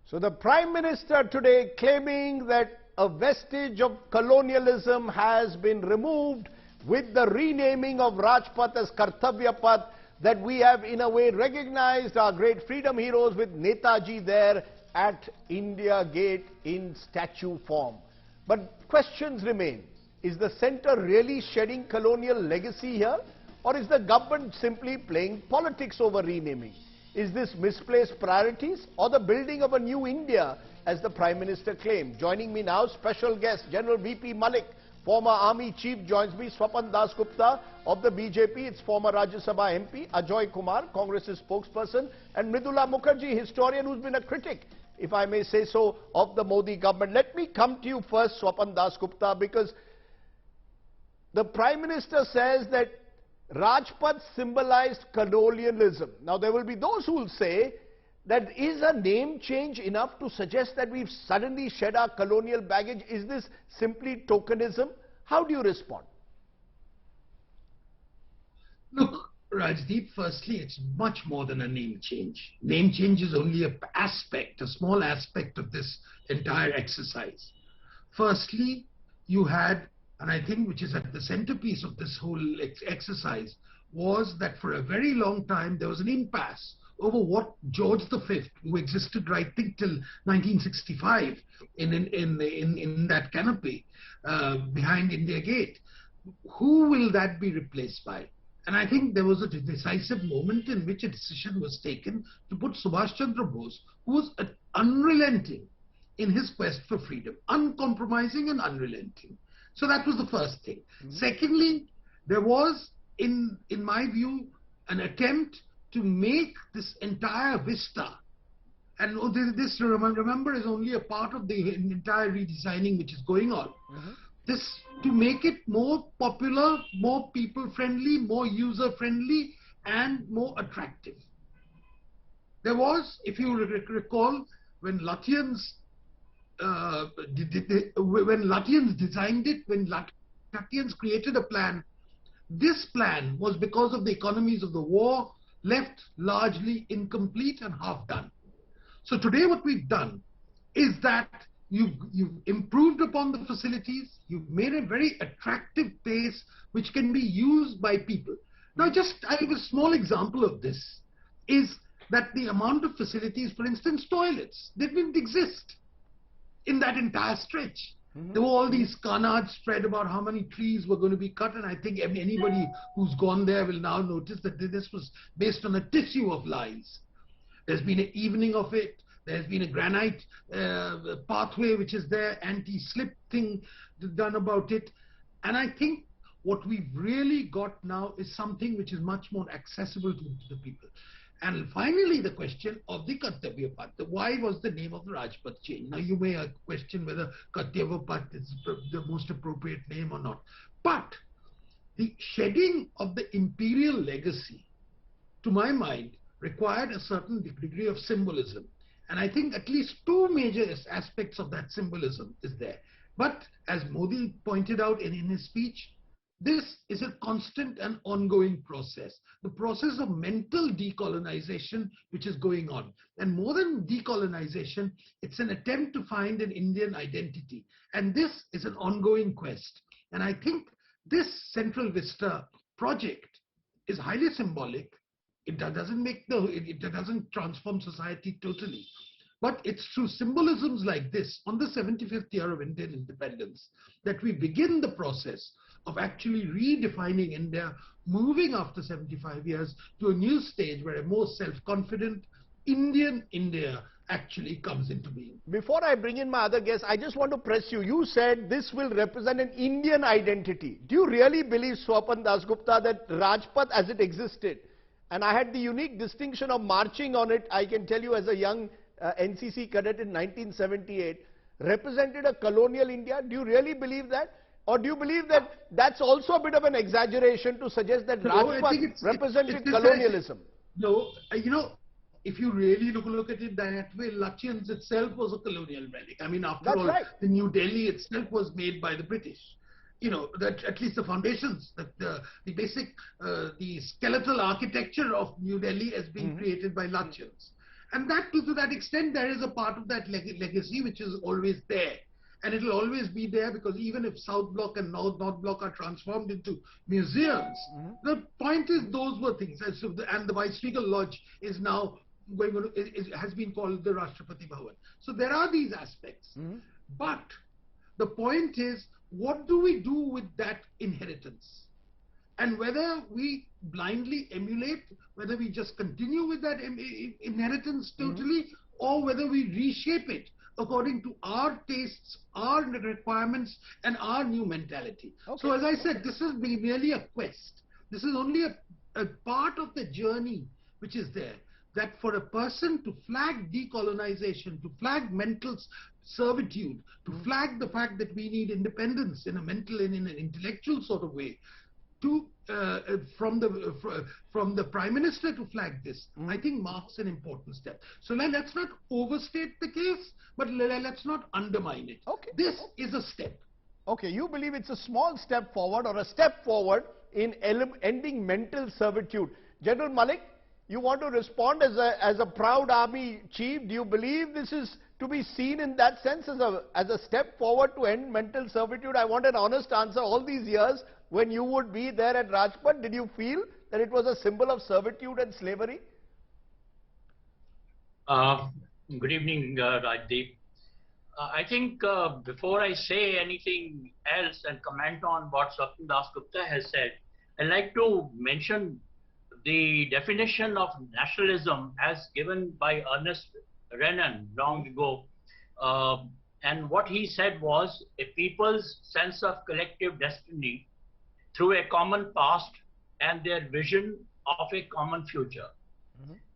So the Prime Minister today claiming that a vestige of colonialism has been removed with the renaming of Rajpath as Kartavya Path, that we have in a way recognized our great freedom heroes with Netaji there at India Gate in statue form. But questions remain. Is the centre really shedding colonial legacy here, or is the government simply playing politics over renaming? Is this misplaced priorities or the building of a new India, as the Prime Minister claimed? Joining me now, special guest General V.P. Malik, former Army Chief, joins me. Swapan Dasgupta of the BJP, its former Rajya Sabha MP. Ajoy Kumar, Congress's spokesperson. And Mridula Mukherjee, historian who's been a critic, if I may say so, of the Modi government. Let me come to you first, Swapan Dasgupta, because the Prime Minister says that Rajpath symbolized colonialism. Now, there will be those who will say that is a name change enough to suggest that we've suddenly shed our colonial baggage? Is this simply tokenism? How do you respond? Look, Rajdeep, firstly, it's much more than a name change. Name change is only an aspect, a small aspect of this entire exercise. Firstly, you had, and I think which is at the centerpiece of this whole exercise, was that for a very long time there was an impasse over what George V, who existed right till 1965 in that canopy behind India Gate, who will that be replaced by? And I think there was a decisive moment in which a decision was taken to put Subash Chandra Bose, who was unrelenting in his quest for freedom, uncompromising and unrelenting. So that was the first thing. Secondly, there was, in my view, an attempt to make this entire vista, and this, remember, is only a part of the entire redesigning which is going on. This, to make it more popular, more people-friendly, more user-friendly, and more attractive. There was, if you recall, when Lutyens designed it, when Lutyens created a plan, this plan was because of the economies of the war left largely incomplete and half done. So today what we've done is that you've improved upon the facilities, you've made a very attractive place which can be used by people. Now I have a small example of this, is that the amount of facilities, for instance toilets, they didn't exist in that entire stretch. There were all these carnage spread about how many trees were going to be cut, and I think anybody who's gone there will now notice that this was based on a tissue of lies. There's been an evening of it. There's been a granite pathway which is there, anti-slip thing done about it. And I think what we've really got now is something which is much more accessible to the people. And finally, the question of the Kartavya Path. Why was the name of the Rajpath changed? Now, you may question whether Kartavya Path is the most appropriate name or not. But the shedding of the imperial legacy, to my mind, required a certain degree of symbolism. And I think at least two major aspects of that symbolism is there. But as Modi pointed out in his speech, this is a constant and ongoing process. The process of mental decolonization which is going on. And more than decolonization, it's an attempt to find an Indian identity. And this is an ongoing quest. And I think this Central Vista project is highly symbolic. It doesn't transform society totally. But it's through symbolisms like this, on the 75th year of Indian independence, that we begin the process of actually redefining India, moving after 75 years to a new stage where a more self-confident Indian India actually comes into being. Before I bring in my other guests, I just want to press you. You said this will represent an Indian identity. Do you really believe, Swapan Dasgupta, that Rajpath as it existed, and I had the unique distinction of marching on it, I can tell you as a young NCC cadet in 1978, represented a colonial India? Do you really believe that? Or do you believe that that's also a bit of an exaggeration to suggest that Rajpath represented colonialism? No, you know, if you really look at it that way, Lutyens itself was a colonial relic. I mean, after all, the New Delhi itself was made by the British. You know, that at least the foundations, the basic, the skeletal architecture of New Delhi has been created by Lutyens. And that to that extent, there is a part of that legacy which is always there. And it will always be there, because even if South Block and North Block are transformed into museums, the point is those were things. And the Viceregal Lodge is now going on, has been called the Rashtrapati Bhavan. So there are these aspects. But the point is, what do we do with that inheritance? And whether we blindly emulate, whether we just continue with that inheritance totally, or whether we reshape it according to our tastes, our requirements, and our new mentality. So as I said, this is merely a quest. This is only a part of the journey which is there. That for a person to flag decolonization, to flag mental servitude, to flag the fact that we need independence in a mental and in an intellectual sort of way, to from the Prime Minister to flag this, I think marks an important step. So let's not overstate the case, but let's not undermine it. This is a step. Okay, you believe it's a small step forward, or a step forward in ending mental servitude. General Malik, you want to respond as a proud army chief? Do you believe this is to be seen in that sense as a step forward to end mental servitude? I want an honest answer. All these years, when you would be there at Rajpath, did you feel that it was a symbol of servitude and slavery? Good evening, Rajdeep. I think before I say anything else and comment on what Swapnil Das Gupta has said, I'd like to mention the definition of nationalism as given by Ernest Renan long ago. And what he said was a people's sense of collective destiny through a common past and their vision of a common future.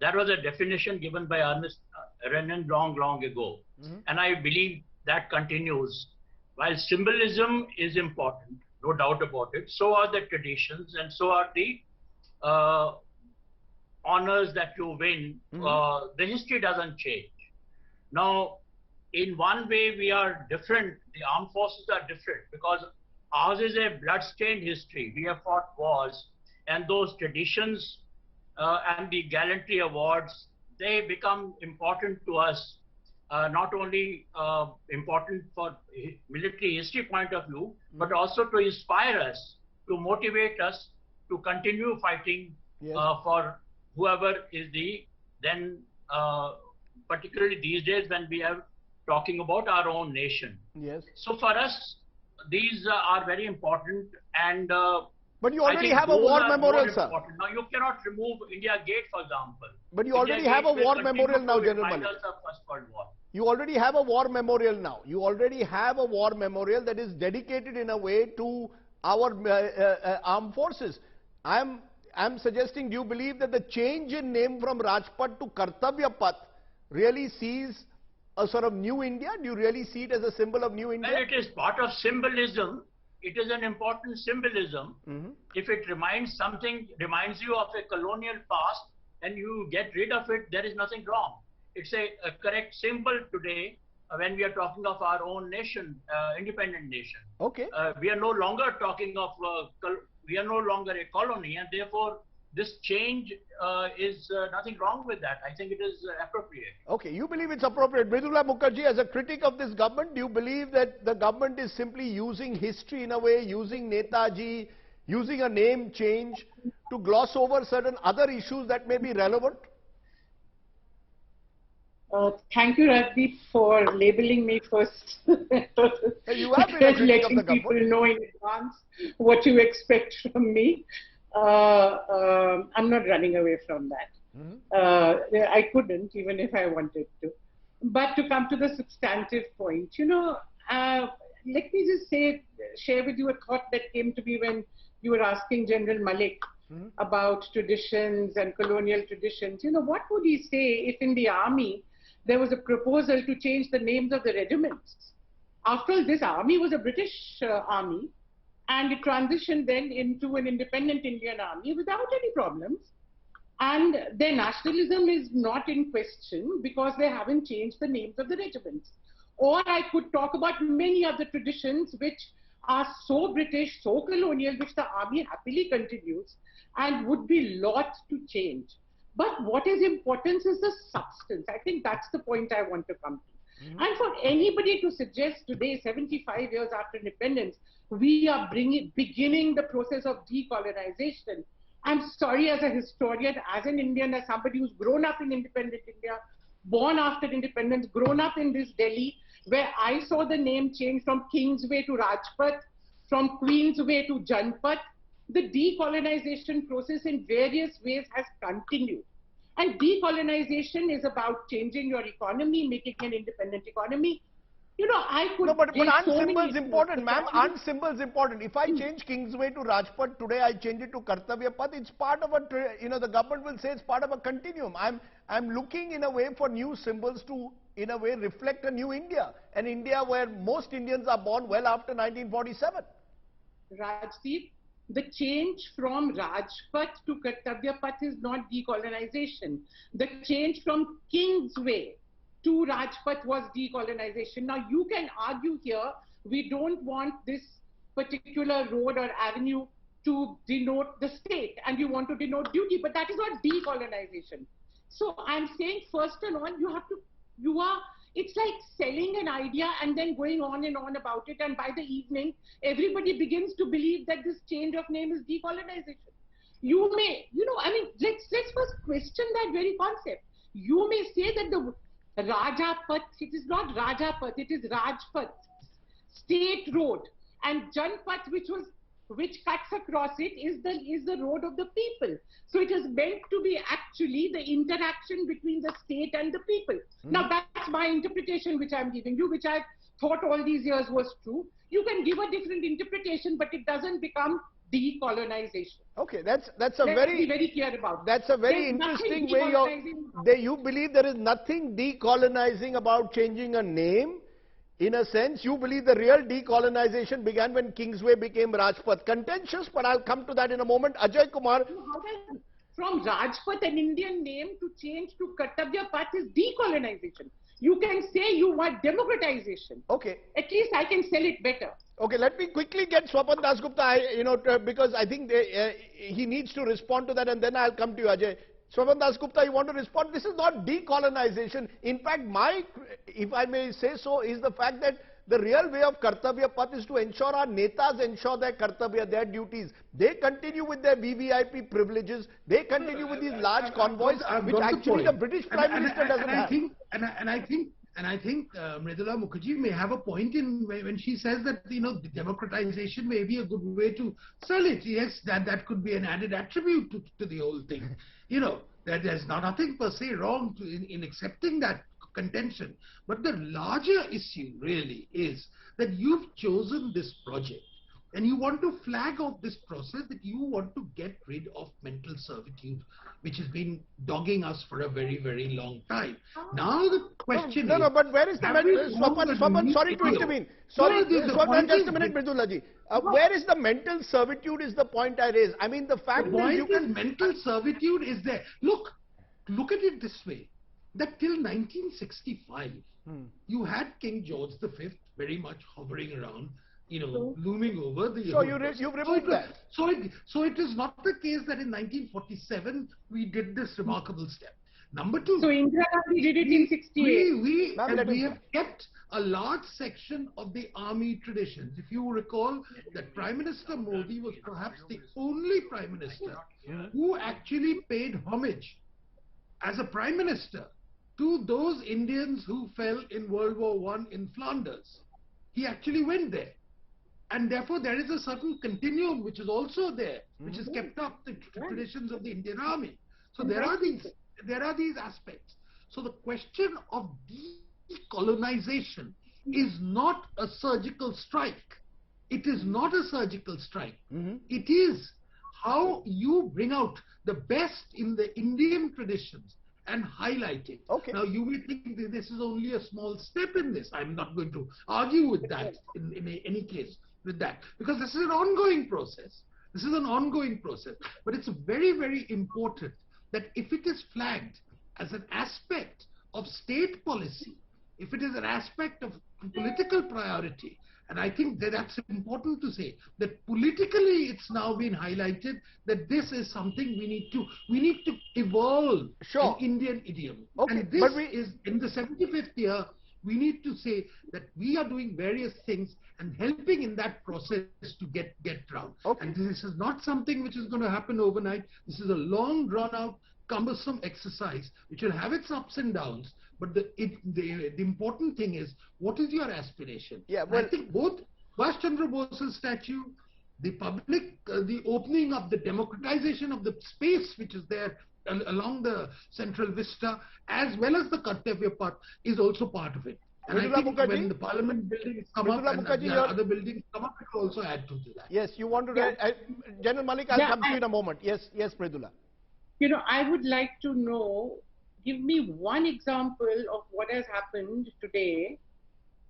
That was a definition given by Ernest Renan long ago. And I believe that continues. While symbolism is important, no doubt about it, so are the traditions, and so are the honors that you win. The history doesn't change. Now, in one way we are different, the armed forces are different, because ours is a blood-stained history. We have fought wars, and those traditions and the gallantry awards, they become important to us, not only important for military history point of view, but also to inspire us, to motivate us to continue fighting for whoever is the then, particularly these days when we are talking about our own nation. So for us, these are very important, and but you already have a war memorial, sir. Now you cannot remove India Gate, for example. But you already have a war memorial now, General Malik. You already have a war memorial now. You already have a war memorial that is dedicated in a way to our armed forces. I'm suggesting, do you believe that the change in name from Rajpath to Kartavya Path really sees a sort of new India? Do you really see it as a symbol of new India? Well, it is part of symbolism. It is an important symbolism. If it reminds you of a colonial past, and you get rid of it, there is nothing wrong. It's a correct symbol today when we are talking of our own nation, independent nation. We are no longer talking of, we are no longer a colony, and therefore this change is nothing wrong with that. I think it is appropriate. You believe it's appropriate. Mridula Mukherjee, as a critic of this government, do you believe that the government is simply using history in a way, using Netaji, using a name change to gloss over certain other issues that may be relevant? Thank you, Rajdeep, for labeling me first. You have been a critic of the government. People know in advance what you expect from me. I'm not running away from that. I couldn't, even if I wanted to. But to come to the substantive point, let me just share with you a thought that came to me when you were asking General Malik about traditions and colonial traditions. What would he say if in the army there was a proposal to change the names of the regiments? After all, this army was a British army, and it transitioned then into an independent Indian army without any problems. And their nationalism is not in question because they haven't changed the names of the regiments. Or I could talk about many other traditions which are so British, so colonial, which the army happily continues and would be loth to change. But what is important is the substance. I think that's the point I want to come to. And for anybody to suggest today, 75 years after independence, we are beginning the process of decolonization. I'm sorry, as a historian, as an Indian, as somebody who's grown up in independent India, born after independence, grown up in this Delhi, where I saw the name change from Kingsway to Rajpath, from Queensway to Janpath. The decolonization process in various ways has continued. And decolonization is about changing your economy, making an independent economy. You know, I could... No, but aren't so symbols many important, ma'am? Aren't symbols important? If I change Kingsway to Rajpath today, I change it to Kartavya Path, it's part of a, the government will say it's part of a continuum. I'm looking in a way for new symbols to, in a way, reflect a new India. An India where most Indians are born well after 1947. Rajdeep, the change from Rajpath to Kartavya Path is not decolonization. The change from Kingsway to Rajpath was decolonization. Now, you can argue here, we don't want this particular road or avenue to denote the state, and you want to denote duty, but that is not decolonization. So I'm saying, first and all, it's like selling an idea and then going on and on about it, and by the evening, everybody begins to believe that this change of name is decolonization. You may, let's first question that very concept. You may say that the Rajapath, it is not Rajapath, it is Rajpath, State Road, and Janpath, which cuts across it, is the road of the people. So it is meant to be actually the interaction between the state and the people. Now that's my interpretation which I'm giving you, which I thought all these years was true. You can give a different interpretation, but it doesn't become decolonization. Okay, let's be very clear about that. That's a very interesting way you believe there is nothing decolonizing about changing a name. In a sense, you believe the real decolonization began when Kingsway became Rajpath. Contentious, but I'll come to that in a moment. Ajay Kumar. From Rajpath, an Indian name, to change to Kartavya Path is decolonization. You can say you want democratization. Okay. At least I can sell it better. Okay, let me quickly get Swapan Dasgupta, because I think he needs to respond to that, and then I'll come to you, Ajay. Swapan Dasgupta, you want to respond? This is not decolonization. In fact, if I may say so, is the fact that the real way of Kartavya Path is to ensure our netas ensure their Kartavya, their duties. They continue with their VVIP privileges. They continue with these large convoys, which actually the British Prime Minister doesn't have. And I think Mridula Mukherjee may have a point in when she says that, democratization may be a good way to sell it. Yes, that could be an added attribute to the whole thing. That there's nothing per se wrong in accepting that contention. But the larger issue really is that you've chosen this project and you want to flag off this process, that you want to get rid of mental servitude, which has been dogging us for a very, very long time. Now the question is... No, but where is the mental... Swapan, sorry to intervene. Sorry, Swapan, just a minute, Mridulaji. Where is the mental servitude is the point I raise. I mean, the fact that you can... mental servitude is there. Look at it this way. That till 1965, you had King George V very much hovering around, looming over the... So you've removed that. So it is not the case that in 1947 we did this remarkable step. Number two... So Indira Gandhi did it in 68. We have kept a large section of the army traditions. If you recall that Prime Minister Modi was perhaps the only Prime Minister who actually paid homage as a Prime Minister to those Indians who fell in World War I in Flanders. He actually went there. And therefore, there is a certain continuum which is also there, which has kept up the traditions of the Indian Army. So there are these aspects. So the question of decolonization is not a surgical strike. It is not a surgical strike. It is how you bring out the best in the Indian traditions and highlight it. Okay. Now, you may think that this is only a small step in this. I'm not going to argue with that in any case with that, because this is an ongoing process. This is an ongoing process. But it's very, very important that if it is flagged as an aspect of state policy, if it is an aspect of political priority, And I think that that's important to say, that politically it's now been highlighted that this is something we need to evolve Sure. an Indian idiom. Okay, And this but is in the 75th year. We need to say that we are doing various things and helping in that process to get round. Okay. And this is not something which is going to happen overnight. This is a long, drawn-out, cumbersome exercise which will have its ups and downs. But the important thing is, what is your aspiration? Yeah, And well, I think both Subash Chandra Bose's statue, the public, the opening of the democratization of the space which is there along the central vista, as well as the Kartavya Path, is also part of it. And I think when the Parliament buildings come up and the other buildings come up, it will also add to that. Yes, you want to... General Malik, I'll come to you in a moment. Yes, Mridula. You know, I would like to know, give me one example of what has happened today,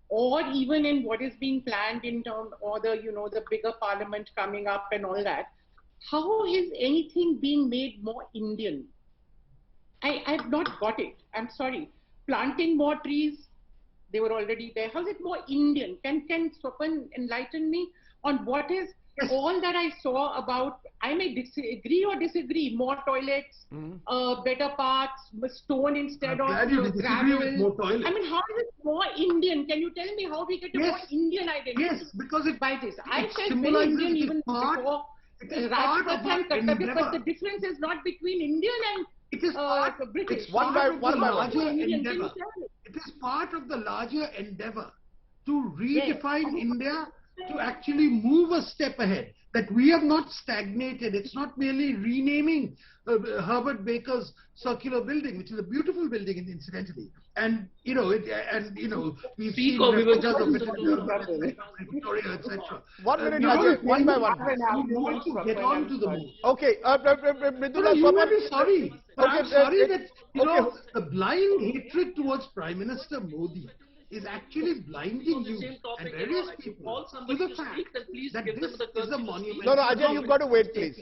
or even in what is being planned in terms, or the, you know, the bigger parliament coming up and all that. How is anything being made more Indian? I've not got it. I'm sorry. Planting more trees, they were already there. How is it more Indian? Can Swapan enlighten me on what is all that I saw about? I may agree or disagree. More toilets, better paths, stone instead of gravel. More toilets. I mean, how is it more Indian? Can you tell me how we get a more Indian identity? Yes, because by this. I felt very Indian even before. Rajpath and Kartavya, but the difference is not between Indian and it is part, British. It's one by larger endeavor. It is part of the larger endeavor to redefine India, to actually move a step ahead. That we have not stagnated. It's not merely renaming Herbert Baker's circular building, which is a beautiful building, incidentally. And you know, we've seen replicas of it, Victoria, etc. 1 minute, Ajay, one by one. We want to get on to the move. Okay, Mridula, you may be sorry, but Okay, I'm sorry that the blind hatred towards Prime Minister Modi is actually blinding you and various people to the fact that this is a monument. No, Ajay, you've got to wait, please.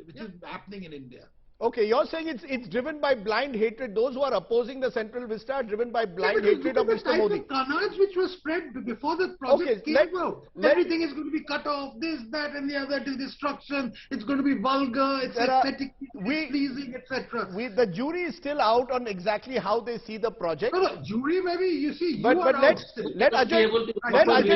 Which is happening in India. Okay, you're saying it's driven by blind hatred. Those who are opposing the Central Vista are driven by blind hatred of Mr. Modi. The carnage which was spread before the project came out. Everything is going to be cut off, this, that and the other, to destruction. It's going to be vulgar, it's aesthetic, pleasing, etc. The jury is still out on exactly how they see the project. No, jury maybe, you see, but let Ajay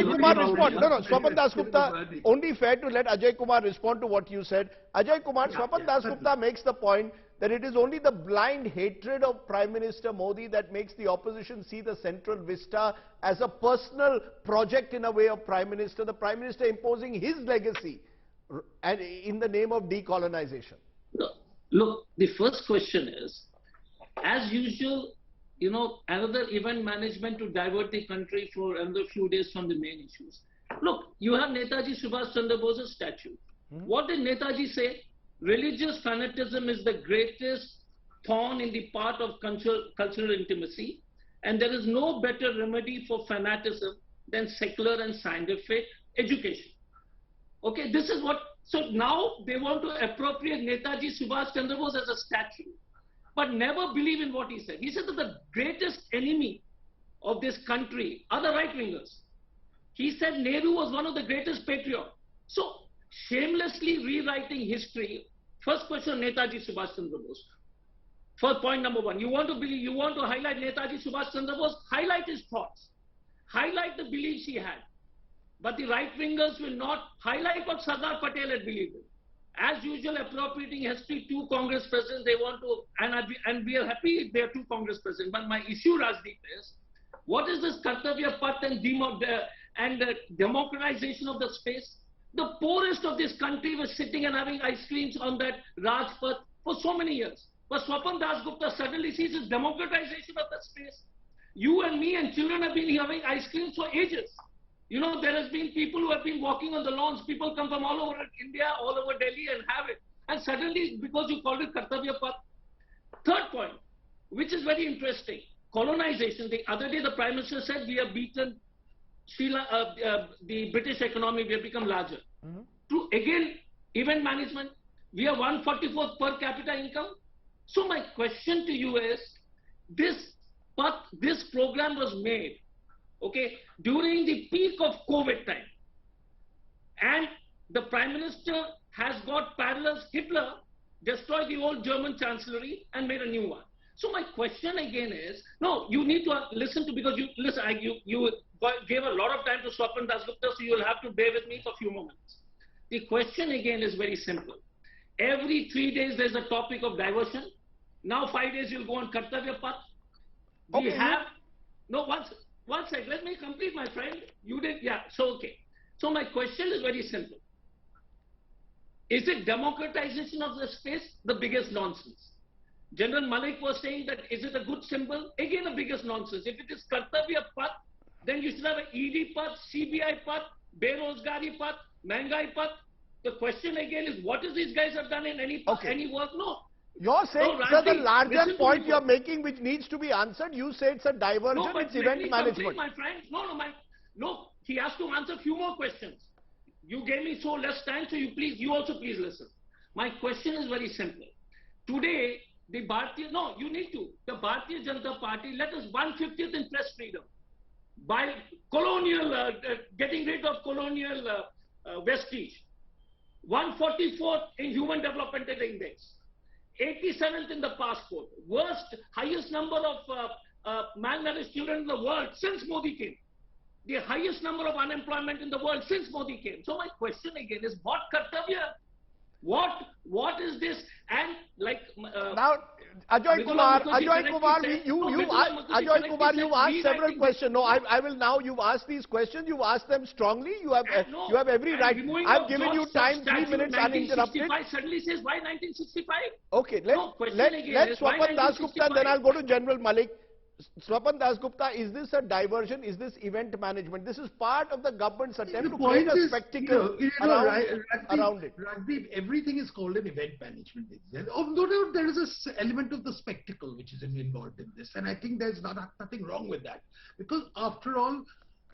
Kumar respond. No, Swapan Dasgupta, only fair to let Ajay Kumar respond to what you said. Ajay Kumar, Swapan Dasgupta makes the point that it is only the blind hatred of Prime Minister Modi that makes the opposition see the Central Vista as a personal project in a way of Prime Minister. The Prime Minister imposing his legacy and in the name of decolonization. Look, the first question is, as usual, you know, another event management to divert the country for another few days from the main issues. Look, you have Netaji Subash Chandra Bose's statue. What did Netaji say? Religious fanaticism is the greatest thorn in the path of cultural intimacy, and there is no better remedy for fanaticism than secular and scientific education. Okay, this is what, so now they want to appropriate Netaji Subash Chandra Bose as a statue, but never believe in what he said. He said that the greatest enemy of this country are the right-wingers. He said Nehru was one of the greatest patriots. So, shamelessly rewriting history. First question, Netaji Subash Chandra Bose. First point number one, you want to highlight Netaji Subash Chandra Bose, highlight his thoughts, highlight the beliefs he had. But the right-wingers will not highlight what Sardar Patel had believed in. As usual, appropriating history, 2 Congress presidents, they want to, and we are happy if there are 2 Congress presidents. But my issue, Rajdeep, is, what is this Kartavya Path and democratization of the space? The poorest of this country was sitting and having ice creams on that Rajpath for so many years. But Swapan Dasgupta suddenly sees this democratization of that space. You and me and children have been having ice creams for ages. You know, there has been people who have been walking on the lawns. People come from all over India, all over Delhi and have it. And suddenly, because you called it Kartavya Path. Third point, which is very interesting. Colonization. The other day, the Prime Minister said we have beaten the British economy, we have become larger. To again, event management, we are 144th per capita income. So my question to you is, this program was made okay, during the peak of COVID time. And the Prime Minister has got parallels. Hitler destroyed the old German chancellery and made a new one. So my question again is, no, you need to listen to, because you gave a lot of time to Swapan Dasgupta, so you'll have to bear with me for a few moments. The question again is very simple. Every 3 days there's a topic of diversion. Now 5 days you'll go on Kartavya Path. We have, no, one sec, let me complete, my friend. You did, yeah, so okay. So my question is very simple. Is it democratization of the space? The biggest nonsense. General Malik was saying that, is it a good symbol? Again, the biggest nonsense. If it is Kartavya Path, then you should have an ED Path, CBI Path, Berozgari Path, Mangai Path. The question again is, what is these guys have done in any work? No. You're saying, no, sir, the larger point you're making, which needs to be answered, you say it's a diversion, no, it's event management. Complete, my friend. No, he has to answer a few more questions. You gave me so less time, so you also please listen. My question is very simple. Today, the Bharatiya Janata Party let us 1/50th in press freedom by colonial, getting rid of colonial vestige. 144th in Human Developmental Index. 87th in the passport. Highest number of malnourished children in the world since Modi came. The highest number of unemployment in the world since Modi came. So my question again is, what Kartavya? What is this? And like now, Ajoy Kumar, you've asked several questions. No, I will now. You've asked these questions. You've asked them strongly. You have every right. I've given you time, 3 minutes uninterrupted. Suddenly says, why 1965? Okay, let's Swapan Dasgupta, and then I'll go to General Malik. Swapan Dasgupta, is this a diversion? Is this event management? This is part of the government's attempt to create a spectacle around it. Rajdeep, everything is called an event management. No doubt there is an element of the spectacle which is involved in this, and I think there's nothing wrong with that. Because after all,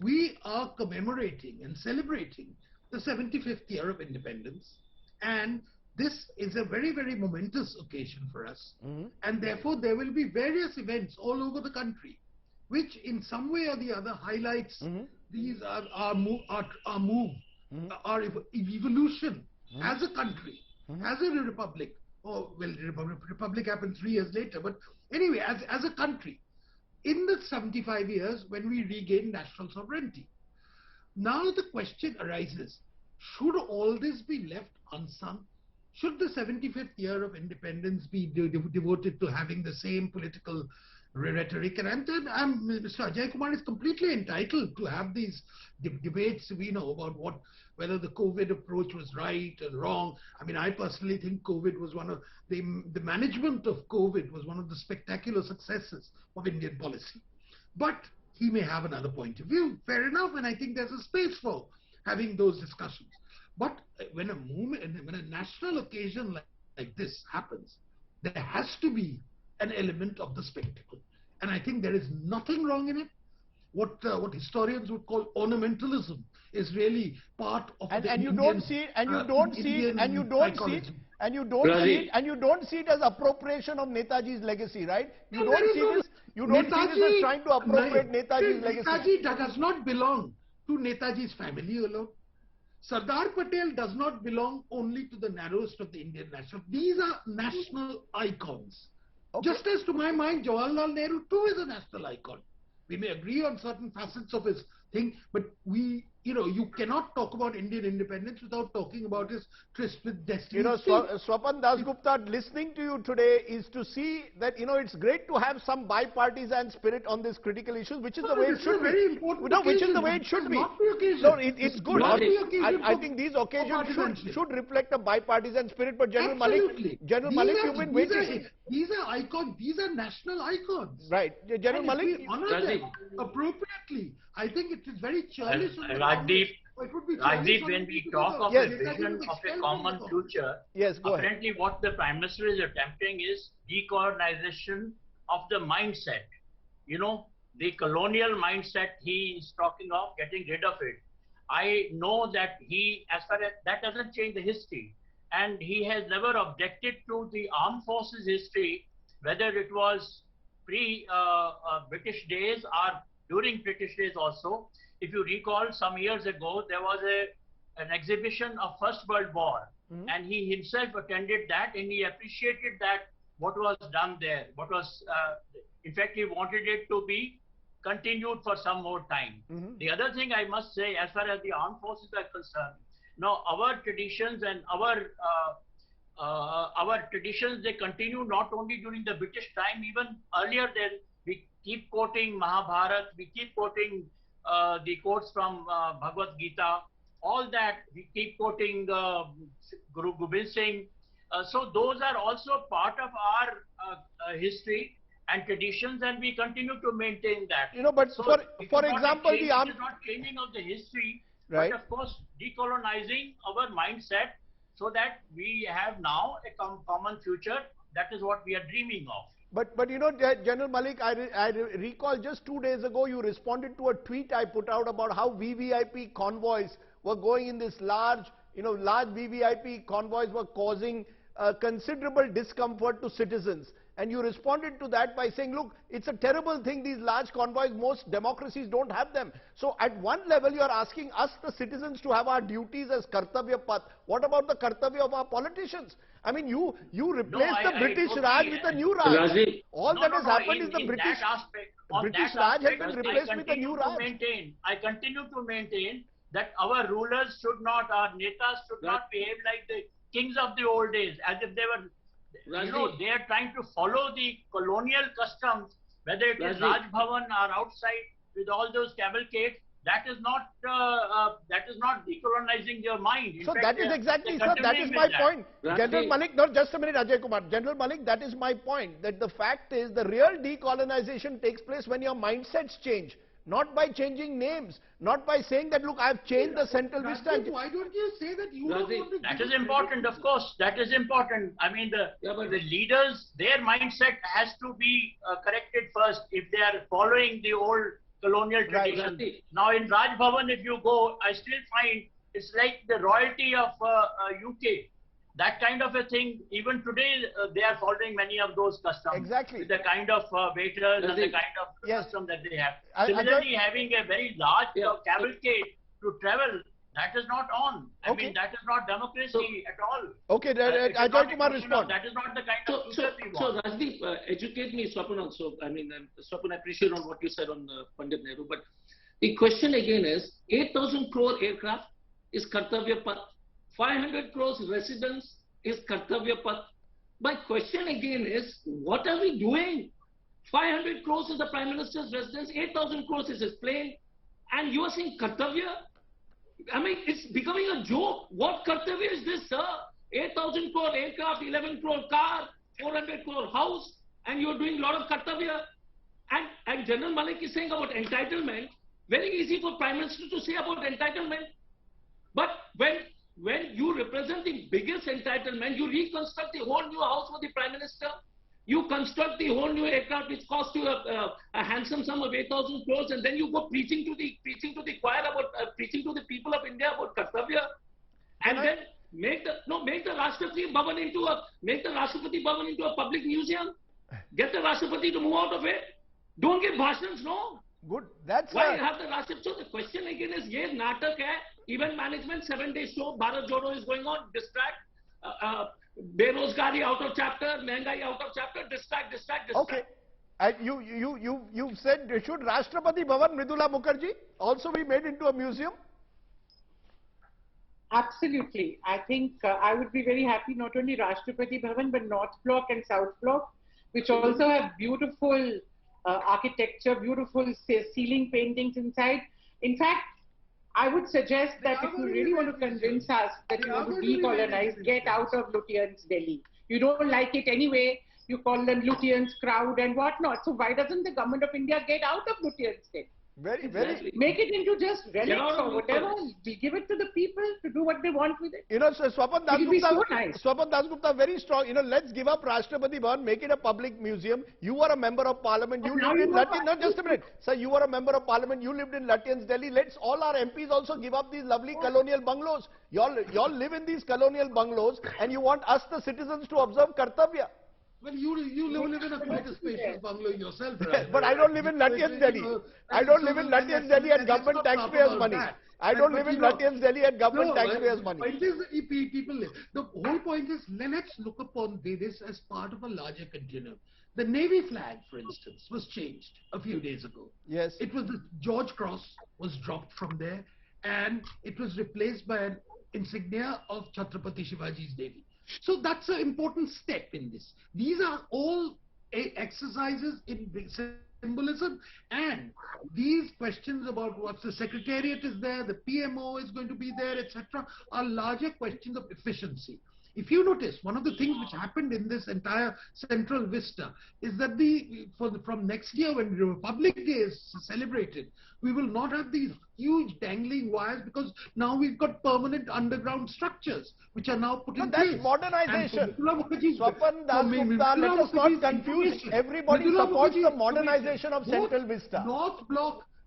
we are commemorating and celebrating the 75th year of independence, and this is a very, very momentous occasion for us. And therefore, there will be various events all over the country, which in some way or the other highlights these our evolution as a country, as a republic. Oh, well, republic happened 3 years later. But anyway, as a country, in the 75 years when we regained national sovereignty. Now the question arises, should all this be left unsung? Should the 75th year of independence be devoted to having the same political rhetoric? And Mr. Ajay Kumar is completely entitled to have these debates, about whether the COVID approach was right and wrong. I mean, I personally think COVID was one of the management of COVID was one of the spectacular successes of Indian policy. But he may have another point of view. Fair enough, and I think there's a space for having those discussions. But when a national occasion like this happens, there has to be an element of the spectacle. And I think there is nothing wrong in it. What historians would call ornamentalism is really part of the Indian, you don't see it as appropriation of Netaji's legacy, right? You don't see this as trying to appropriate Netaji's legacy. Netaji does not belong to Netaji's family alone. Sardar Patel does not belong only to the narrowest of the Indian national. These are national icons. Okay. Just as to my mind, Jawaharlal Nehru too is a national icon. We may agree on certain facets of his thing, but you cannot talk about Indian independence without talking about his tryst with destiny. Swapan Dasgupta, listening to you today is to see that, it's great to have some bipartisan spirit on these critical issues, which is the way it should be. Which is the way it should be. No, it's good. I think these occasions should reflect a bipartisan spirit, but General Malik, you've been waiting. These are icons. These are national icons. Right. General Malik, if we honor them appropriately, I think it is very churlish. Rajdeep, when we talk of a vision of a common future, apparently what the Prime Minister is attempting is decolonization of the mindset. The colonial mindset he is talking of, getting rid of it. I know that as far as that doesn't change the history, and he has never objected to the armed forces history, whether it was pre-British days or during British days also. If you recall, some years ago, there was an exhibition of First World War, and he himself attended that, and he appreciated that what was done there, what was, in fact, he wanted it to be continued for some more time. The other thing I must say, as far as the armed forces are concerned, now our traditions and our traditions, they continue not only during the British time, even earlier than we keep quoting Mahabharata, we keep quoting the quotes from Bhagavad Gita, all that we keep quoting Guru Gobind Singh. So those are also part of our history and traditions, and we continue to maintain that. You know, but so for example, it is not changing of the history, right, but of course decolonizing our mindset so that we have now a common future. That is what we are dreaming of. But you know, General Malik, I recall just 2 days ago you responded to a tweet I put out about how VVIP convoys were going in this large VVIP convoys were causing considerable discomfort to citizens. And you responded to that by saying, look, it's a terrible thing, these large convoys, most democracies don't have them. So at one level you are asking us, the citizens, to have our duties as Kartavya Path. What about the Kartavya of our politicians? I mean, you replaced the British Raj with a new Raj. All that has happened is the British Raj has been replaced with a new Raj. I continue to maintain that our rulers should not, our netas should not behave like the kings of the old days, as if they were, you know, they are trying to follow the colonial customs, whether it is Raj Bhavan or outside with all those cavalcades. That is not decolonizing your mind. So that is exactly, sir, that is my point. General Malik, no, just a minute, Ajay Kumar. General Malik, that is my point, that the fact is the real decolonization takes place when your mindsets change. Not by changing names, not by saying that, look, I've changed the central vista. Why don't you say that you don't want to... That is important, of course. That is important. I mean, the leaders, their mindset has to be corrected first if they are following the old colonial tradition. Now, in Raj Bhavan, if you go, I still find it's like the royalty of UK. That kind of a thing, even today, they are following many of those customs. Exactly. With the kind of waiters and the kind of custom that they have. Similarly, having a very large cavalcade to travel, that is not on. I mean, that is not democracy at all. Okay, Ajay Kumar respond. That is not the kind of future we want. So, Rajdeep, educate me, Swapan, also. I mean, Swapan, I appreciate on what you said on Pandit Nehru, but the question again is, 8,000 crore aircraft is Kartavya Path. 500 crores residents is Kartavya Path. My question again is, what are we doing? 500 crores is the Prime Minister's residence, 8,000 crores is his plane, and you are saying Kartavya? I mean, it's becoming a joke. What Kartavya is this, sir? 8,000 crore aircraft, 11 crore car, 400 crore house, and you're doing a lot of Kartavya. And General Malik is saying about entitlement. Very easy for Prime Minister to say about entitlement. But when you represent the biggest entitlement, you reconstruct the whole new house for the Prime Minister. You construct the whole new aircraft which cost you a handsome sum of 8,000 crores, and then you go preaching to the choir about preaching to the people of India about Kartavya, and then make the Rashtrapati Bhavan into a public museum. Get the Rashtrapati to move out of it. Don't give bhashans, no. Good. That's why have the Rashtrapati. So the question again is, ye natak hai, event management, 7-day show, Bharat Jodo is going on, distract. Berozgari out of chapter, Mehengai out of chapter, distract. Okay. You said, should Rashtrapati Bhavan, Mridula Mukherjee, also be made into a museum? Absolutely. I think I would be very happy, not only Rashtrapati Bhavan, but North Block and South Block, which also have beautiful architecture, beautiful ceiling paintings inside. In fact, I would suggest that if you really want to convince us that you want to decolonize, get out of Lutyens Delhi. You don't like it anyway. You call them Lutyens crowd and whatnot. So why doesn't the government of India get out of Lutyens Delhi? Very. Make it into just relics or whatever. We give it to the people to do what they want with it. You know, so Swapan Dasgupta, very strong. You know, let's give up Rashtrapati Bhavan, make it a public museum. You are a member of parliament. You lived in Lutyens. No, just a minute. Sir, you are a member of parliament. You lived in Lutyens Delhi. Let's all our MPs also give up these lovely colonial bungalows. Y'all live in these colonial bungalows, and you want us, the citizens, to observe Kartavya. Well, you live in a quite a spacious bungalow yourself, right? But I don't live in Lutyens, Delhi. I don't live in Lutyens, Delhi and government taxpayers' money. I don't live in Lutyens, Delhi and government taxpayers' money. The point is that people live. The whole point is, let's look upon this as part of a larger continuum. The Navy flag, for instance, was changed a few days ago. Yes. It was the George Cross was dropped from there, and it was replaced by an insignia of Chhatrapati Shivaji's Navy. So that's an important step in this. These are all exercises in symbolism, and these questions about what the Secretariat is there, the PMO is going to be there, etc., are larger questions of efficiency. If you notice, one of the things which happened in this entire central vista is that from next year, when Republic Day is celebrated, we will not have these huge dangling wires, because now we've got permanent underground structures which are now put in place. That's modernization. Swapan Dasgupta, let us not confuse. Everybody supports the modernization of Central Vista.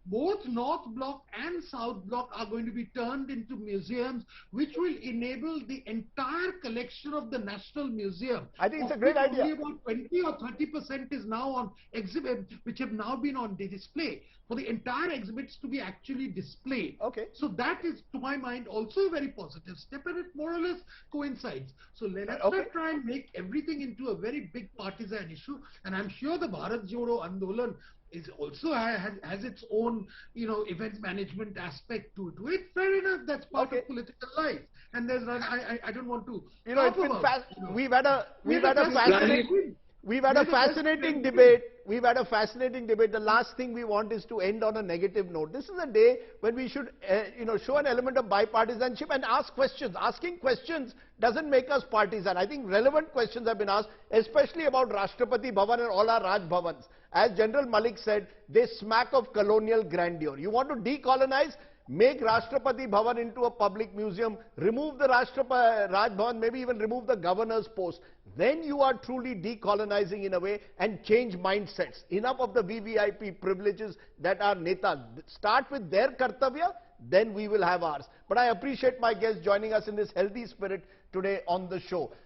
Both North Block and South Block are going to be turned into museums, which will enable the entire collection of the National Museum. I think it's a great idea. Only about 20 or 30% is now on exhibit, which have now been on display. For the entire exhibits to be actually displayed. Okay. So that is, to my mind, also a very positive step, and it more or less coincides. So let's not try and make everything into a very big partisan issue. And I'm sure the Bharat Jodo Andolan is also has its own, event management aspect to it. Fair enough, that's part of political life. And there's I don't want to. It's been we've had a fascinating debate. We've had a fascinating debate. The last thing we want is to end on a negative note. This is a day when we should, show an element of bipartisanship and ask questions. Asking questions doesn't make us partisan. I think relevant questions have been asked, especially about Rashtrapati Bhavan and all our Raj Bhavans. As General Malik said, they smack of colonial grandeur. You want to decolonize? Make Rashtrapati Bhavan into a public museum, remove the Raj Bhavan, maybe even remove the governor's post. Then you are truly decolonizing in a way and change mindsets. Enough of the VVIP privileges that are netas. Start with their Kartavya, then we will have ours. But I appreciate my guests joining us in this healthy spirit today on the show.